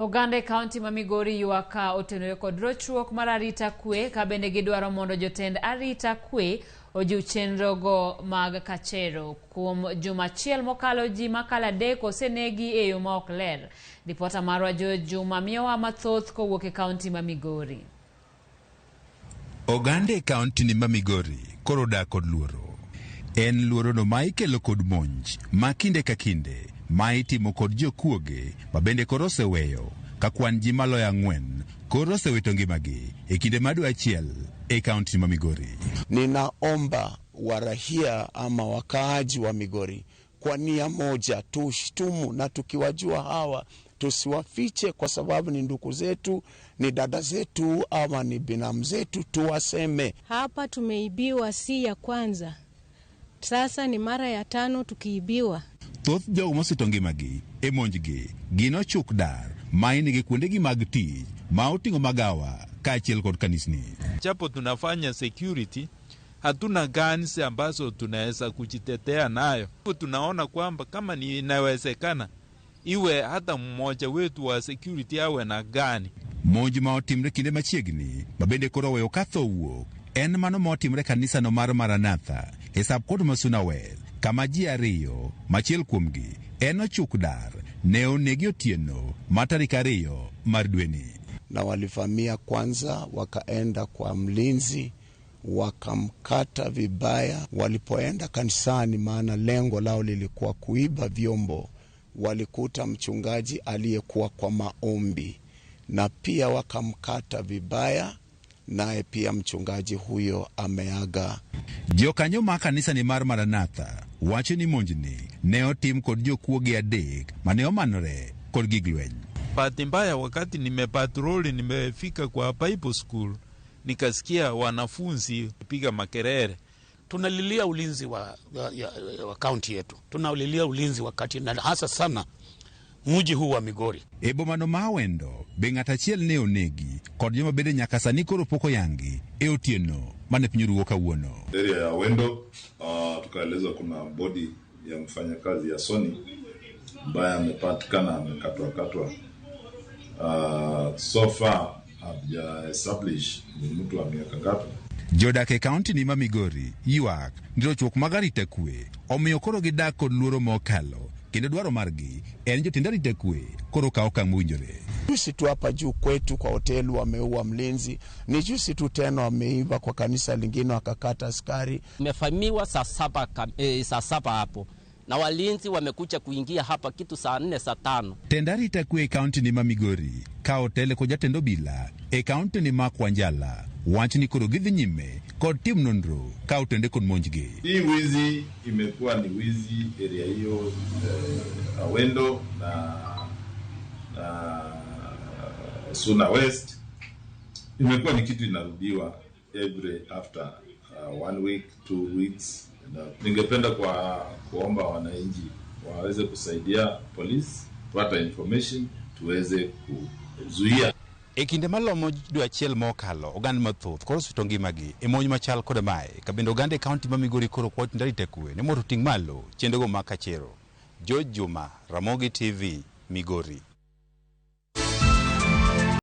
Oganda County ma Migori yuaka otenore kod rochruok mar arita kwe ka bende gidwaro mondo jotend arita kwe ojiw chenrogo mag kachero. Kuom juma achiel mokalo ji makalo adek osenegi e yo ma ok ler. Ripota marwa Juma miyowa mathoth kowuok e county ma Migori. Oganda County ni ma Migori koro dak kod luoro. En luoro no ma ikelo kod monj ma kinde ka kinde ma itimo kod jokuoge ma bende koro oseweyo ka kwan ji maloyo 4 koro osewito ngimagi e kinde madu achiel e kaunti ma Migori. Ninaomba warahia ama wakaaji wa Migori kwa nia moja tushtumu, na tukiwajua hawa tusiwafiche, kwa sababu ni ndugu zetu, ni dada zetu ama ni binamu zetu, tuwaseme. Hapa tumeibiwa si ya kwanza, sasa ni mara ya 5 tukiibiwa. Thoth jogo mosito ngimagi e monjgi gino chuk dar mainigi kuondegi mag tich ma oting'o magawa kaachiel kod kanisni. Chapo tunafanya security, hatuna guns ambazo tunaweza kujitetea nayo. Tunaona kwamba kama ni inawezekana iwe hata mmoja wetu wa security awe na gani. Monj ma otimre kinde machiegni ma bende koro weyo katho wuok en mano ma otimre kanisa no mar Maranatha e subkod Masuna West, kama ji 2 machiel kuomgi en ochuk dar ne onegi otieno ma tarik 2 mar dweni. Na walivamia kwanza, wakaenda kwa mlinzi wakamkata vibaya. Walipoenda kanisani, maana lengo lao lilikuwa kuiba vyombo, walikuta mchungaji aliyekuwa kwa maombi na pia wakamkata vibaya, naye pia mchungaji huyo ameaga. Jokanyo ma kanisa ni mar Maranatha wacho ni monjni ne otim kod jokuoge adek mane omanore kod gig lweny. Bahati mbaya wakati nimepatroli, nimefika kwa Bible school, nikasikia wanafunzi piga makerere. Tunalilia ulinzi wa county yetu. Tunalilia ulinzi wakati na hasa sana mji huu wa Migori. Ebomano mawendo be ng'at achiel ne onegi kod joma bende nyaka sani koro poko yangi e otieno mane pinyruo kawuono. Area ya Wendo tukaelezwa kuna body ya mfanyakazi ya Sony ambaye amepatikana amekatwa. So far have established ni mtu wa miaka ngapi. Jodak e kaunti ni ma Migori yuak ni rochruok mag arita kwe omiyo koro gidak kod luoro mokalo, kendo dwaro margi en jotend arita kwe koro kawo okang' mowinjore. Juzi tu hapa juu kwetu kwa hoteli wameua mlinzi, ni juzi tu tena wameiba kwa kanisa lingine wakakata askari. Nimefahamiwa saa 7 hapo, na walinzi wamekuja kuingia hapa kitu saa 4 saa 5. Tendari takwe kaunti ni ma Migori ka hotele ko jatendo bila e kaunti ni ma Kwanjala wach ni koro gidhi nyime kod tim nonro ka otende kod monjgi. Hii wizi imekuwa ni wizi area hiyo Wendo na Suna West. Imekuwa ni kitu inarudiwa every after 1 week 2 weeks. Ningependa kuomba wananchi waweze kusaidia polisi kupata information tuweze kuzuia. E kinde malomo dwe achiel mokalo oganda mathoth koro osito ngimagi e monj machal kod mae ka bende oganda County ma Migori koro kwot ndarita kwe ne moto ting' malo chendego makachero. Juma, Ramogi TV, Migori.